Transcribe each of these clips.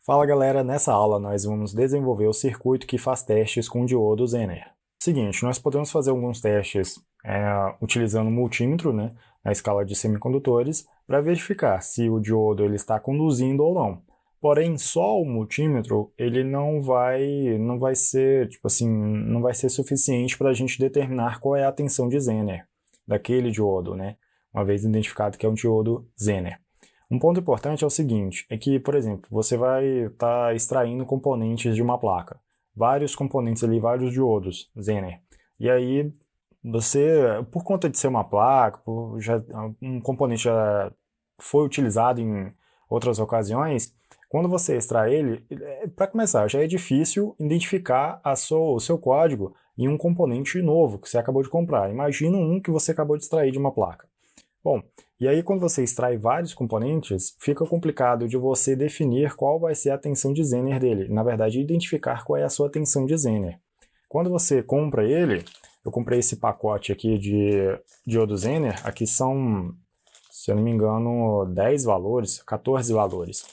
Fala galera, nessa aula nós vamos desenvolver o circuito que faz testes com o diodo Zener. Seguinte, nós podemos fazer alguns testes utilizando o multímetro, na escala de semicondutores, para verificar se o diodo ele está conduzindo ou não. Porém, só o multímetro ele não vai ser, não vai ser suficiente para a gente determinar qual é a tensão de Zener daquele diodo, uma vez identificado que é um diodo Zener. Um ponto importante é o seguinte, é que, por exemplo, você vai estar extraindo componentes de uma placa, vários componentes ali, vários diodos Zener. E aí, você, por conta de ser uma placa, um componente já foi utilizado em outras ocasiões, quando você extrai ele, para começar, já é difícil identificar o seu código em um componente novo que você acabou de comprar. Imagina um que você acabou de extrair de uma placa. Bom, e aí quando você extrai vários componentes, fica complicado de você definir qual vai ser a tensão de Zener dele. Na verdade, identificar qual é a sua tensão de Zener. Quando você compra ele, eu comprei esse pacote aqui de diodo Zener, aqui são, se eu não me engano, 10 valores, 14 valores.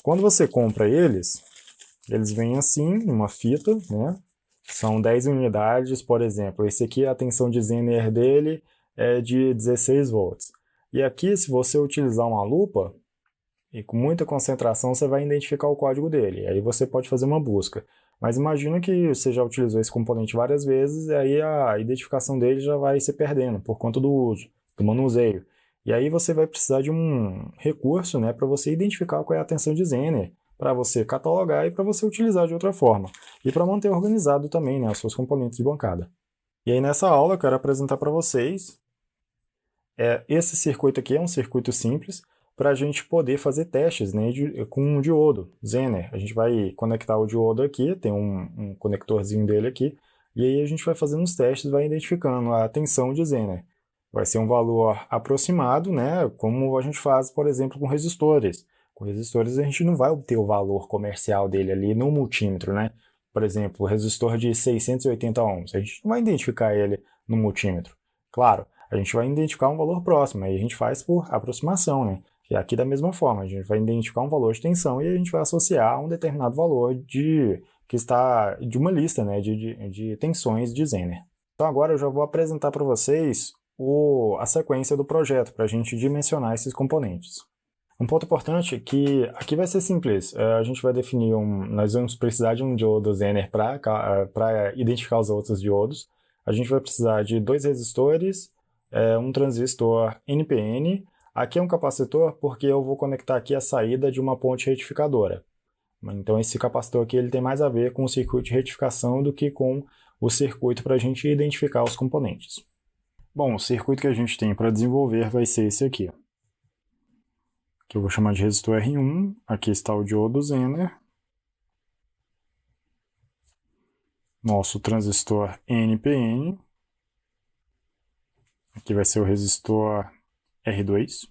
Quando você compra eles vêm assim, numa fita, São 10 unidades, por exemplo. Esse aqui, a tensão de Zener dele é de 16 volts. E aqui, se você utilizar uma lupa, e com muita concentração, você vai identificar o código dele. Aí você pode fazer uma busca. Mas imagina que você já utilizou esse componente várias vezes, e aí a identificação dele já vai se perdendo por conta do uso, do manuseio. E aí você vai precisar de um recurso, para você identificar qual é a tensão de Zener, para você catalogar e para você utilizar de outra forma. E para manter organizado também, os seus componentes de bancada. E aí nessa aula eu quero apresentar para vocês esse circuito aqui é um circuito simples para a gente poder fazer testes com um diodo Zener. A gente vai conectar o diodo aqui, tem um conectorzinho dele aqui, e aí a gente vai fazendo os testes, vai identificando a tensão de Zener. Vai ser um valor aproximado, como a gente faz, por exemplo, com resistores. Com resistores a gente não vai obter o valor comercial dele ali no multímetro, Por exemplo, o resistor de 680 ohms, a gente não vai identificar ele no multímetro. Claro, a gente vai identificar um valor próximo, aí a gente faz por aproximação, E aqui da mesma forma, a gente vai identificar um valor de tensão e a gente vai associar a um determinado valor que está de uma lista, de tensões de Zener. Então agora eu já vou apresentar para vocês a sequência do projeto, para a gente dimensionar esses componentes. Um ponto importante é que aqui vai ser simples, a gente vai definir nós vamos precisar de um diodo Zener para identificar os outros diodos. A gente vai precisar de 2 resistores, um transistor NPN. Aqui é um capacitor porque eu vou conectar aqui a saída de uma ponte retificadora. Então esse capacitor aqui ele tem mais a ver com o circuito de retificação do que com o circuito para a gente identificar os componentes. Bom, o circuito que a gente tem para desenvolver vai ser esse aqui, que eu vou chamar de resistor R1. Aqui está o diodo Zener, nosso transistor NPN, aqui vai ser o resistor R2.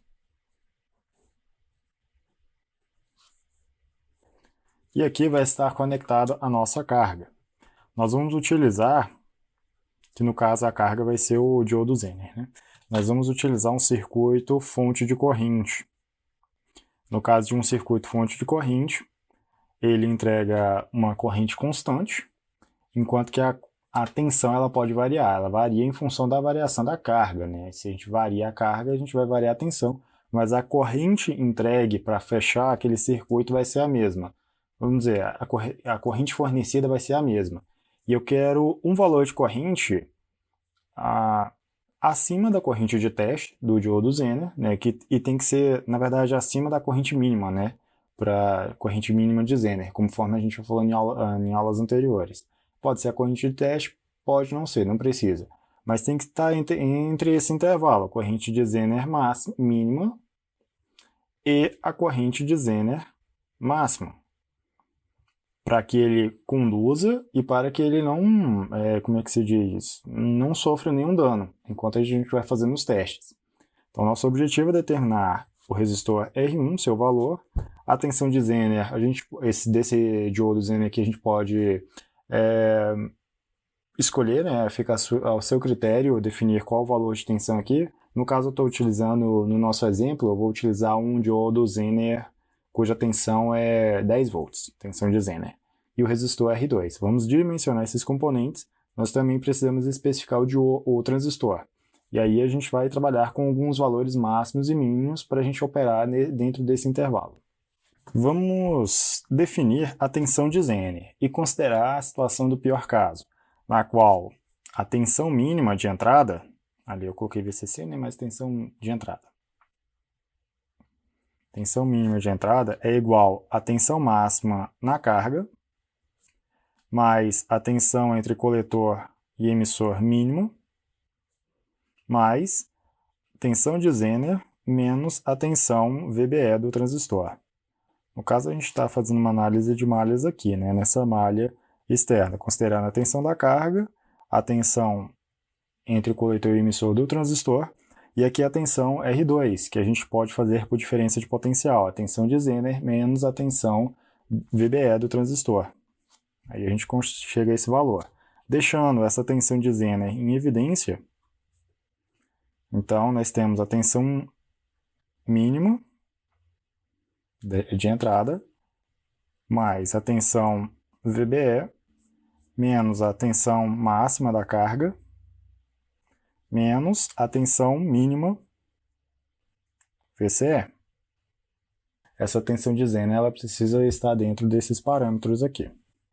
E aqui vai estar conectado a nossa carga. Nós vamos utilizar, que no caso a carga vai ser o diodo Zener, Nós vamos utilizar um circuito fonte de corrente. No caso de um circuito fonte de corrente, ele entrega uma corrente constante, enquanto que a tensão ela pode variar. Ela varia em função da variação da carga, Se a gente varia a carga, a gente vai variar a tensão, mas a corrente entregue para fechar aquele circuito vai ser a mesma. Vamos dizer, a corrente fornecida vai ser a mesma. E eu quero um valor de corrente acima da corrente de teste do diodo Zener, e tem que ser, na verdade, acima da corrente mínima, para corrente mínima de Zener, conforme a gente já falou em aulas anteriores. Pode ser a corrente de teste, pode não ser, não precisa. Mas tem que estar entre esse intervalo, a corrente de Zener mínima e a corrente de Zener máxima, para que ele conduza e para que ele não, como é que se diz, não sofra nenhum dano, enquanto a gente vai fazendo os testes. Então, nosso objetivo é determinar o resistor R1, seu valor, a tensão de Zener, desse diodo Zener aqui a gente pode escolher, fica ao seu critério definir qual o valor de tensão aqui. No caso, eu estou utilizando, no nosso exemplo, eu vou utilizar um diodo Zener cuja tensão é 10 volts, tensão de Zener, e o resistor R2. Vamos dimensionar esses componentes, nós também precisamos especificar o transistor. E aí a gente vai trabalhar com alguns valores máximos e mínimos para a gente operar dentro desse intervalo. Vamos definir a tensão de Zener e considerar a situação do pior caso, na qual a tensão mínima de entrada, ali eu coloquei VCC, né, mas tensão de entrada. Tensão mínima de entrada é igual à tensão máxima na carga, mais a tensão entre coletor e emissor mínima, mais tensão de Zener menos a tensão VBE do transistor. No caso, a gente está fazendo uma análise de malhas aqui, né, nessa malha externa, considerando a tensão da carga, a tensão entre o coletor e o emissor do transistor, e aqui a tensão R2, que a gente pode fazer por diferença de potencial, a tensão de Zener menos a tensão VBE do transistor. Aí a gente chega a esse valor. Deixando essa tensão de Zener em evidência, então nós temos a tensão mínima de entrada, mais a tensão VBE, menos a tensão máxima da carga, menos a tensão mínima VCE. Essa tensão de Zener ela precisa estar dentro desses parâmetros aqui.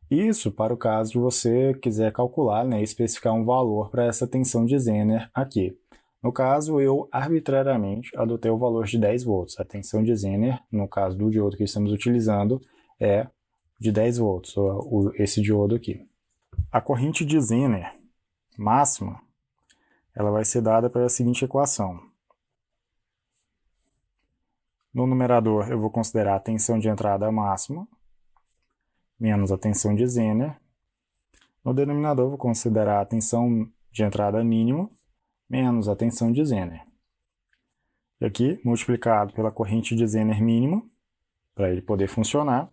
Isso para o caso de você quiser calcular, né, especificar um valor para essa tensão de Zener aqui. No caso, eu arbitrariamente adotei o valor de 10 volts. A tensão de Zener, no caso do diodo que estamos utilizando, é de 10 volts, esse diodo aqui. A corrente de Zener máxima, ela vai ser dada pela seguinte equação. No numerador, eu vou considerar a tensão de entrada máxima, menos a tensão de Zener. No denominador, eu vou considerar a tensão de entrada mínima, menos a tensão de Zener. E aqui, multiplicado pela corrente de Zener mínima, para ele poder funcionar,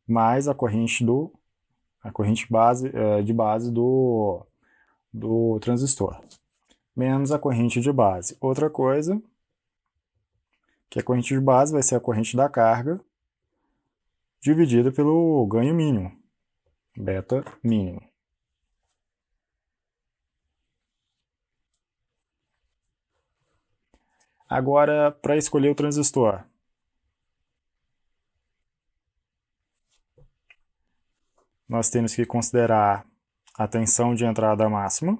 mais a corrente de base do transistor, menos a corrente de base. Outra coisa, que a corrente de base vai ser a corrente da carga, dividida pelo ganho mínimo, beta mínimo. Agora, para escolher o transistor, nós temos que considerar a tensão de entrada máxima,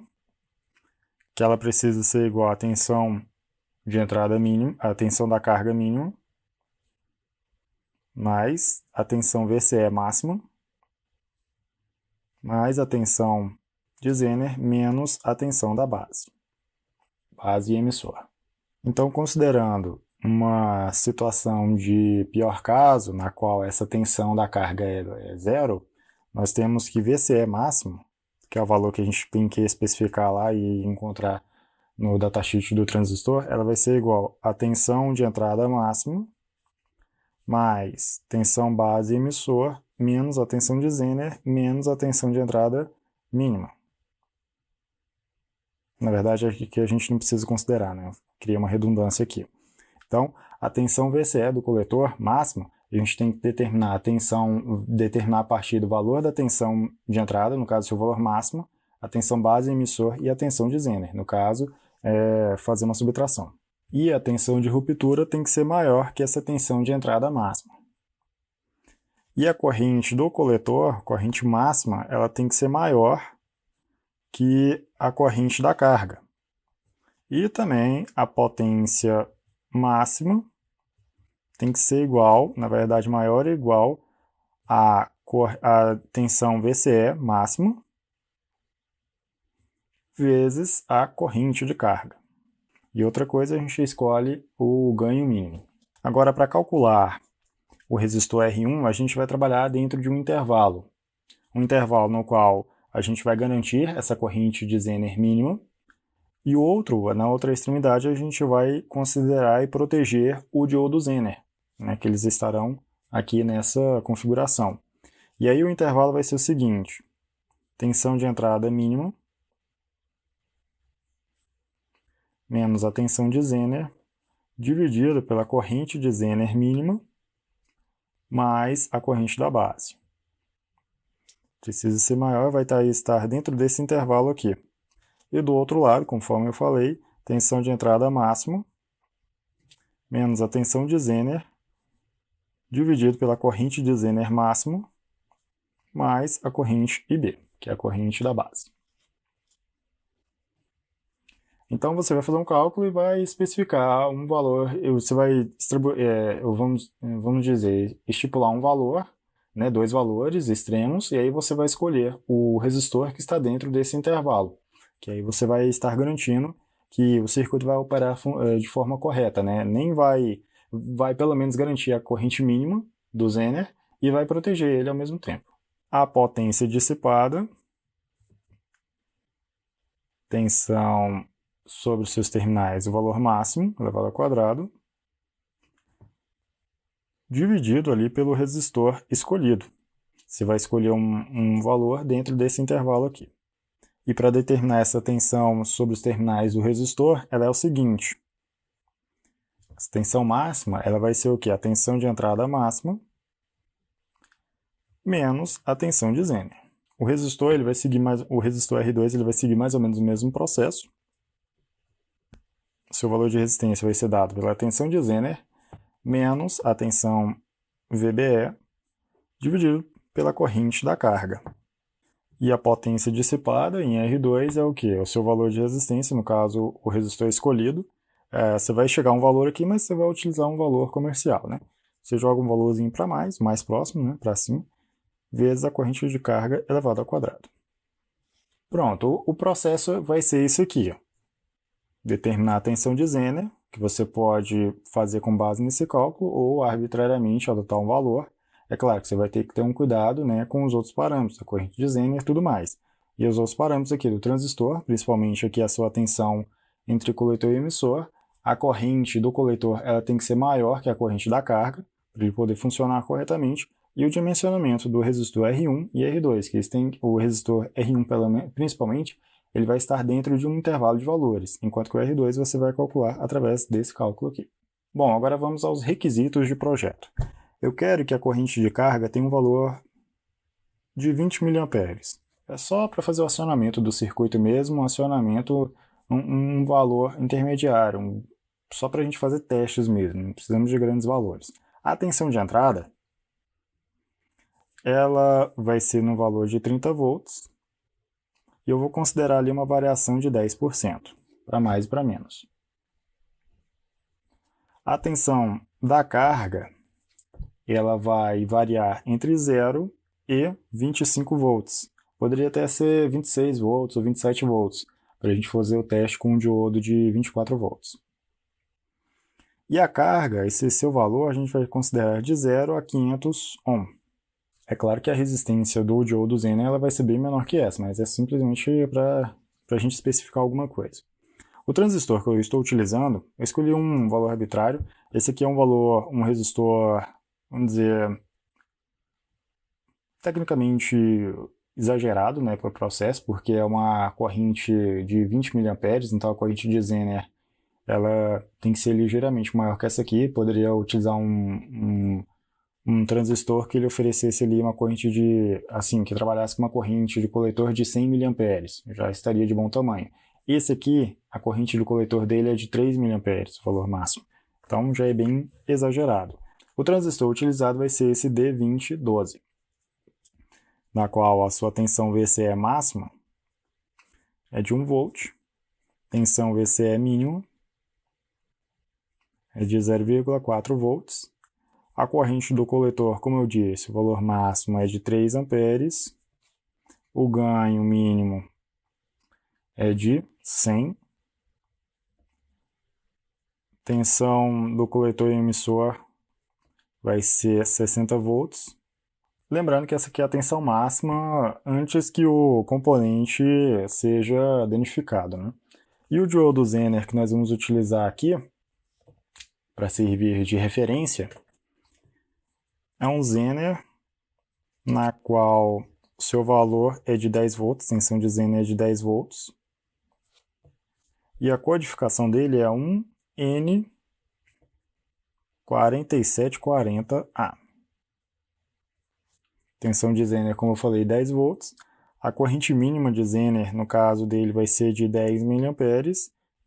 que ela precisa ser igual à tensão de entrada mínima, a tensão da carga mínima, mais a tensão VCE máxima, mais a tensão de Zener, menos a tensão da base e emissor. Então, considerando uma situação de pior caso, na qual essa tensão da carga é zero, nós temos que VCE máximo, que é o valor que a gente tem que especificar lá e encontrar no datasheet do transistor, ela vai ser igual a tensão de entrada máxima, mais tensão base emissor, menos a tensão de Zener, menos a tensão de entrada mínima. Na verdade, aqui a gente não precisa considerar, né? Cria uma redundância aqui. Então, a tensão VCE do coletor máxima, a gente tem que determinar a partir do valor da tensão de entrada, no caso, seu valor máximo, a tensão base emissor e a tensão de Zener. No caso, fazer uma subtração. E a tensão de ruptura tem que ser maior que essa tensão de entrada máxima. E a corrente do coletor, corrente máxima, ela tem que ser maior que a corrente da carga. E também a potência máxima tem que ser igual, na verdade maior ou igual à tensão VCE máxima vezes a corrente de carga. E outra coisa, a gente escolhe o ganho mínimo. Agora, para calcular o resistor R1, a gente vai trabalhar dentro de um intervalo. Um intervalo no qual a gente vai garantir essa corrente de Zener mínima, e na outra extremidade, a gente vai considerar e proteger o diodo Zener, né, que eles estarão aqui nessa configuração. E aí o intervalo vai ser o seguinte: tensão de entrada mínima menos a tensão de Zener dividido pela corrente de Zener mínima mais a corrente da base. Precisa ser maior, vai estar dentro desse intervalo aqui. E do outro lado, conforme eu falei, tensão de entrada máxima menos a tensão de Zener dividido pela corrente de Zener máximo mais a corrente IB, que é a corrente da base. Então você vai fazer um cálculo e vai especificar um valor, você vai vamos dizer, estipular um valor, né, dois valores extremos, e aí você vai escolher o resistor que está dentro desse intervalo, que aí você vai estar garantindo que o circuito vai operar de forma correta, né? Nem vai pelo menos garantir a corrente mínima do Zener e vai proteger ele ao mesmo tempo. A potência dissipada, tensão sobre os seus terminais, o valor máximo elevado ao quadrado, dividido ali pelo resistor escolhido. Você vai escolher um valor dentro desse intervalo aqui. E para determinar essa tensão sobre os terminais do resistor, ela é o seguinte. A tensão máxima, ela vai ser o quê? A tensão de entrada máxima menos a tensão de Zener. O resistor, o resistor R2 ele vai seguir mais ou menos o mesmo processo. O seu valor de resistência vai ser dado pela tensão de Zener menos a tensão VBE dividido pela corrente da carga. E a potência dissipada em R2 é o quê? O seu valor de resistência, no caso, o resistor escolhido. Você vai chegar a um valor aqui, mas você vai utilizar um valor comercial, né? Você joga um valorzinho para mais próximo, né, para cima, vezes a corrente de carga elevada ao quadrado. Pronto, o processo vai ser isso aqui, ó. Determinar a tensão de Zener, que você pode fazer com base nesse cálculo, ou arbitrariamente adotar um valor. É claro que você vai ter que ter um cuidado, né, com os outros parâmetros, a corrente de Zener e tudo mais. E os outros parâmetros aqui do transistor, principalmente aqui a sua tensão entre coletor e emissor. A corrente do coletor ela tem que ser maior que a corrente da carga, para ele poder funcionar corretamente. E o dimensionamento do resistor R1 e R2, que o resistor R1 principalmente, ele vai estar dentro de um intervalo de valores, enquanto que o R2 você vai calcular através desse cálculo aqui. Bom, agora vamos aos requisitos de projeto. Eu quero que a corrente de carga tenha um valor de 20 mA. É só para fazer o acionamento do circuito mesmo, um valor intermediário, só para a gente fazer testes mesmo, não precisamos de grandes valores. A tensão de entrada, ela vai ser no valor de 30 volts, e eu vou considerar ali uma variação de 10%, para mais e para menos. A tensão da carga, ela vai variar entre 0 e 25 volts. Poderia até ser 26 volts ou 27 volts, para a gente fazer o teste com um diodo de 24 volts. E a carga, esse seu valor, a gente vai considerar de 0 a 500 ohm. É claro que a resistência do diodo Zener ela vai ser bem menor que essa, mas é simplesmente para a gente especificar alguma coisa. O transistor que eu estou utilizando, eu escolhi um valor arbitrário. Esse aqui é um resistor, vamos dizer, tecnicamente exagerado, né, para o processo, porque é uma corrente de 20 mA, então a corrente de Zener ela tem que ser ligeiramente maior que essa aqui. Poderia utilizar um transistor que ele oferecesse ali uma corrente que trabalhasse com uma corrente de coletor de 100 mA, já estaria de bom tamanho. Esse aqui, a corrente do coletor dele é de 3 mA, o valor máximo. Então já é bem exagerado. O transistor utilizado vai ser esse D2012, na qual a sua tensão VCE máxima é de 1 volt, tensão VCE mínima é de 0,4 volts. A corrente do coletor, como eu disse, o valor máximo é de 3 amperes. O ganho mínimo é de 100. Tensão do coletor e emissor vai ser 60 volts. Lembrando que essa aqui é a tensão máxima antes que o componente seja danificado, né? E o diodo Zener que nós vamos utilizar aqui, para servir de referência, é um Zener na qual o seu valor é de 10 volts, a tensão de Zener é de 10 volts. E a codificação dele é 1N4740A. Tensão de Zener, como eu falei, 10 volts. A corrente mínima de Zener, no caso dele, vai ser de 10 mA,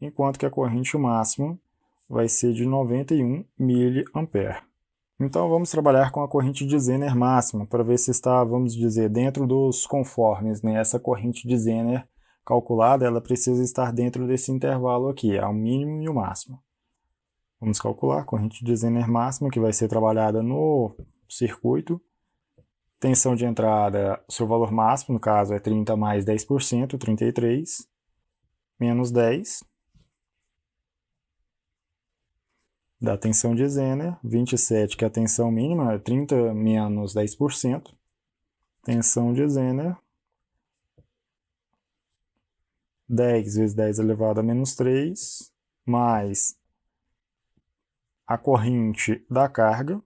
enquanto que a corrente máxima vai ser de 91 mA. Então vamos trabalhar com a corrente de Zener máxima, para ver se está, vamos dizer, dentro dos conformes, né? Essa corrente de Zener calculada, ela precisa estar dentro desse intervalo aqui, é o mínimo e o máximo. Vamos calcular a corrente de Zener máxima, que vai ser trabalhada no circuito. Tensão de entrada, seu valor máximo, no caso, é 30 mais 10%, 33, menos 10. Da tensão de Zener, 27, que é a tensão mínima, é 30 menos 10%. Tensão de Zener, 10 vezes 10 elevado a menos 3, mais a corrente da carga,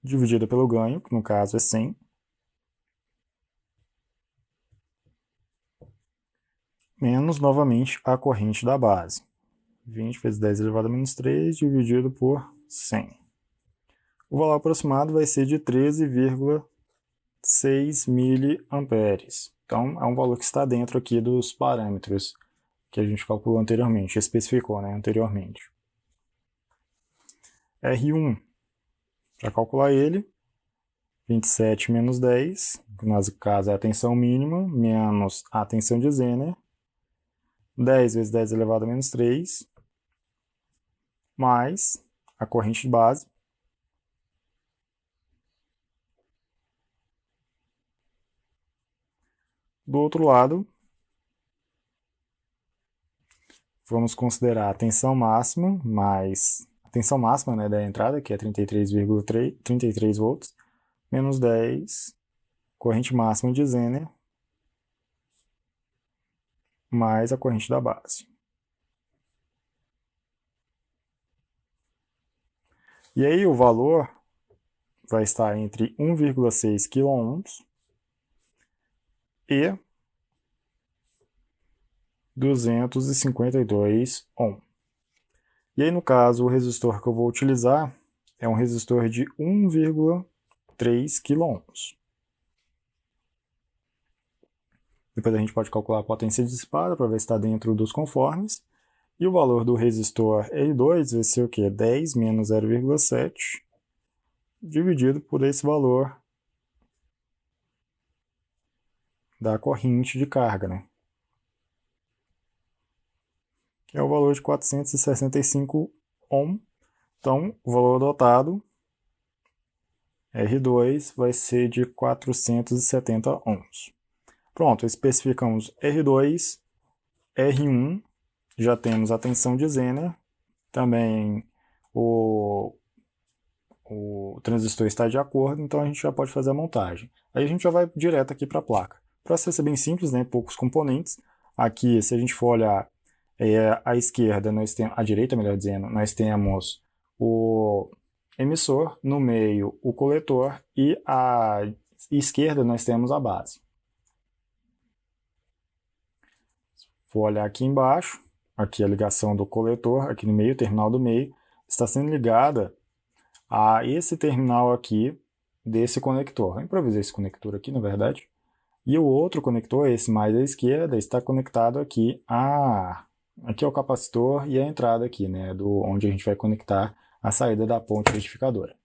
dividida pelo ganho, que no caso é 100, menos, novamente, a corrente da base. 20 vezes 10 elevado a menos 3, dividido por 100. O valor aproximado vai ser de 13,6 miliamperes. Então, é um valor que está dentro aqui dos parâmetros que a gente calculou anteriormente, especificou, né, anteriormente. R1, para calcular ele, 27 menos 10, que no caso é a tensão mínima, menos a tensão de Zener, 10 vezes 10 elevado a menos 3, mais a corrente de base, do outro lado, vamos considerar a tensão máxima, mais a tensão máxima, né, da entrada, que é 33 volts, menos 10, corrente máxima de Zener, mais a corrente da base. E aí o valor vai estar entre 1,6 kΩ e 252 ohm. E aí, no caso, o resistor que eu vou utilizar é um resistor de 1,3 kΩ. Depois a gente pode calcular a potência dissipada para ver se está dentro dos conformes. E o valor do resistor R2 vai ser o quê? 10 menos 0,7 dividido por esse valor da corrente de carga, né? Que é o valor de 465 ohm. Então, o valor adotado, R2, vai ser de 470 ohms. Pronto, especificamos R2, R1, já temos a tensão de Zener, também o transistor está de acordo, então a gente já pode fazer a montagem. Aí a gente já vai direto aqui para a placa. O processo é bem simples, né? Poucos componentes. Aqui, se a gente for olhar à esquerda, à direita, melhor dizendo, nós temos o emissor, no meio o coletor e à esquerda nós temos a base. Vou olhar aqui embaixo, aqui a ligação do coletor, aqui no meio, o terminal do meio, está sendo ligada a esse terminal aqui desse conector. Eu improvisei esse conector aqui, na verdade. E o outro conector, esse mais à esquerda, está conectado aqui aqui é o capacitor e a entrada aqui, né, onde a gente vai conectar a saída da ponte retificadora.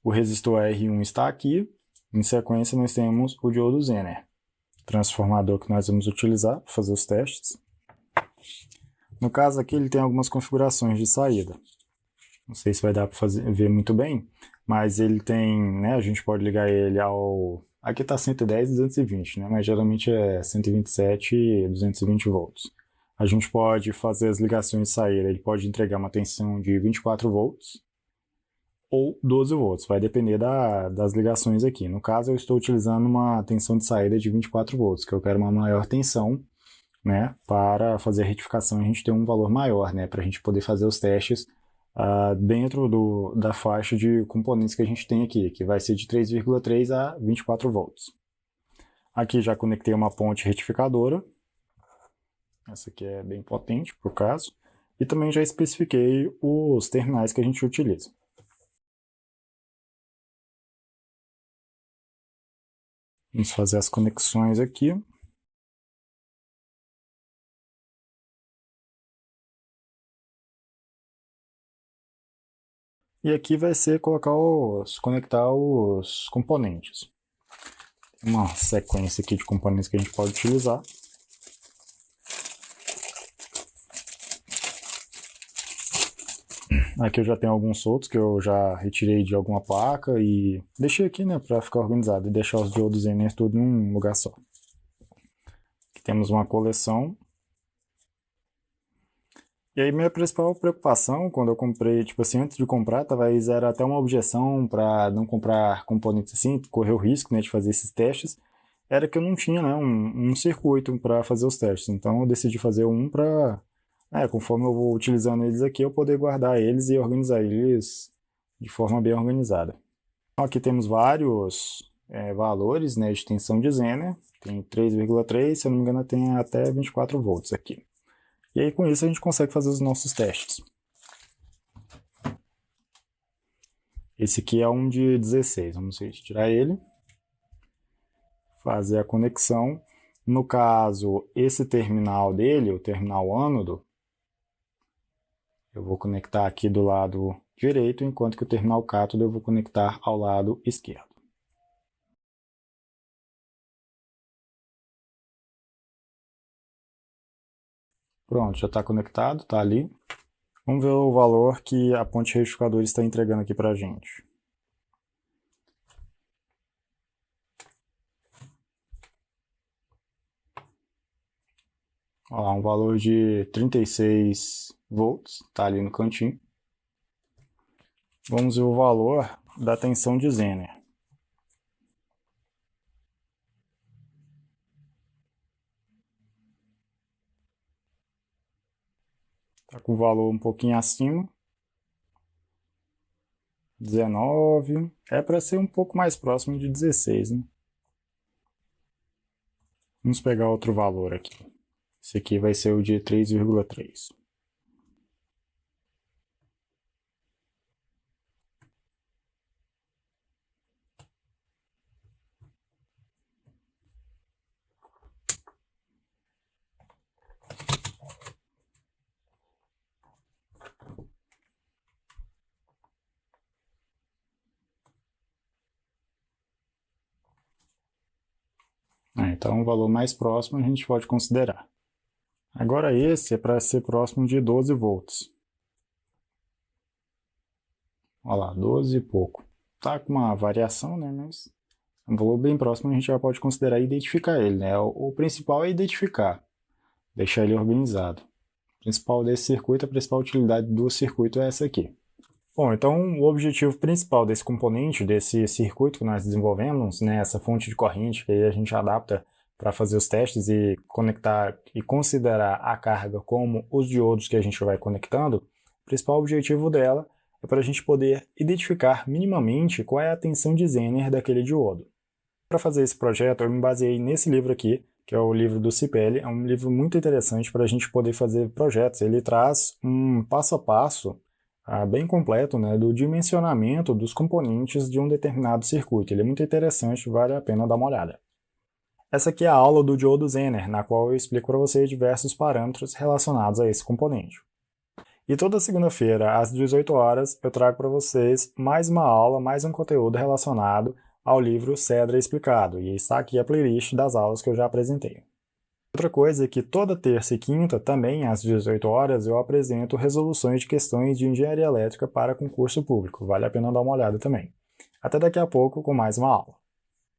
O resistor R1 está aqui. Em sequência, nós temos o diodo Zener, transformador que nós vamos utilizar para fazer os testes. No caso aqui, ele tem algumas configurações de saída. Não sei se vai dar para ver muito bem, mas ele tem, né, a gente pode ligar ele ao... Aqui está 110 e 220, né, mas geralmente é 127 e 220 volts. A gente pode fazer as ligações de saída, ele pode entregar uma tensão de 24 volts ou 12 volts, vai depender das ligações aqui. No caso, eu estou utilizando uma tensão de saída de 24 volts, que eu quero uma maior tensão, né, para fazer a retificação a gente ter um valor maior, né, para a gente poder fazer os testes dentro da faixa de componentes que a gente tem aqui, que vai ser de 3,3 a 24 volts. Aqui já conectei uma ponte retificadora, essa aqui é bem potente para o caso, e também já especifiquei os terminais que a gente utiliza. Vamos fazer as conexões aqui. E aqui vai ser conectar os componentes. Tem uma sequência aqui de componentes que a gente pode utilizar. Aqui eu já tenho alguns soltos que eu já retirei de alguma placa e deixei aqui, né, para ficar organizado e deixar os diodos Zener tudo num lugar só. Aqui temos uma coleção. E aí minha principal preocupação quando eu comprei, tipo assim, antes de comprar, talvez era até uma objeção para não comprar componentes assim, correr o risco, né, de fazer esses testes, era que eu não tinha, né, um circuito para fazer os testes. Então eu decidi fazer um para, conforme eu vou utilizando eles aqui, eu poder guardar eles e organizar eles de forma bem organizada. Então aqui temos vários valores, né, de tensão de Zener, tem 3,3, se eu não me engano tem até 24 volts aqui. E aí, com isso, a gente consegue fazer os nossos testes. Esse aqui é um de 16. Vamos retirar ele. Fazer a conexão. No caso, esse terminal dele, o terminal ânodo, eu vou conectar aqui do lado direito, enquanto que o terminal cátodo eu vou conectar ao lado esquerdo. Pronto, já está conectado, está ali. Vamos ver o valor que a ponte retificador está entregando aqui para a gente. Olha lá, um valor de 36 volts, está ali no cantinho. Vamos ver o valor da tensão de Zener. Está com o valor um pouquinho acima. 19. É para ser um pouco mais próximo de 16, né? Vamos pegar outro valor aqui. Esse aqui vai ser o de 3,3. Então, o valor mais próximo a gente pode considerar. Agora esse é para ser próximo de 12 volts. Olha lá, 12 e pouco. Tá com uma variação, né? Mas um valor bem próximo a gente já pode considerar e identificar ele, né? O principal é identificar, deixar ele organizado. O principal desse circuito, a principal utilidade do circuito é essa aqui. Bom, então o objetivo principal desse componente, desse circuito que nós desenvolvemos, né, essa fonte de corrente que aí a gente adapta para fazer os testes e conectar e considerar a carga como os diodos que a gente vai conectando, o principal objetivo dela é para a gente poder identificar minimamente qual é a tensão de Zener daquele diodo. Para fazer esse projeto, eu me baseei nesse livro aqui, que é o livro do Cipelli. É um livro muito interessante para a gente poder fazer projetos. Ele traz um passo a passo bem completo, né, do dimensionamento dos componentes de um determinado circuito. Ele é muito interessante, vale a pena dar uma olhada. Essa aqui é a aula do diodo Zener, na qual eu explico para você diversos parâmetros relacionados a esse componente. E toda segunda-feira, às 18 horas, eu trago para vocês mais uma aula, mais um conteúdo relacionado ao livro Cedra Explicado, e está aqui a playlist das aulas que eu já apresentei. Outra coisa é que toda terça e quinta, também às 18 horas, eu apresento resoluções de questões de engenharia elétrica para concurso público. Vale a pena dar uma olhada também. Até daqui a pouco com mais uma aula.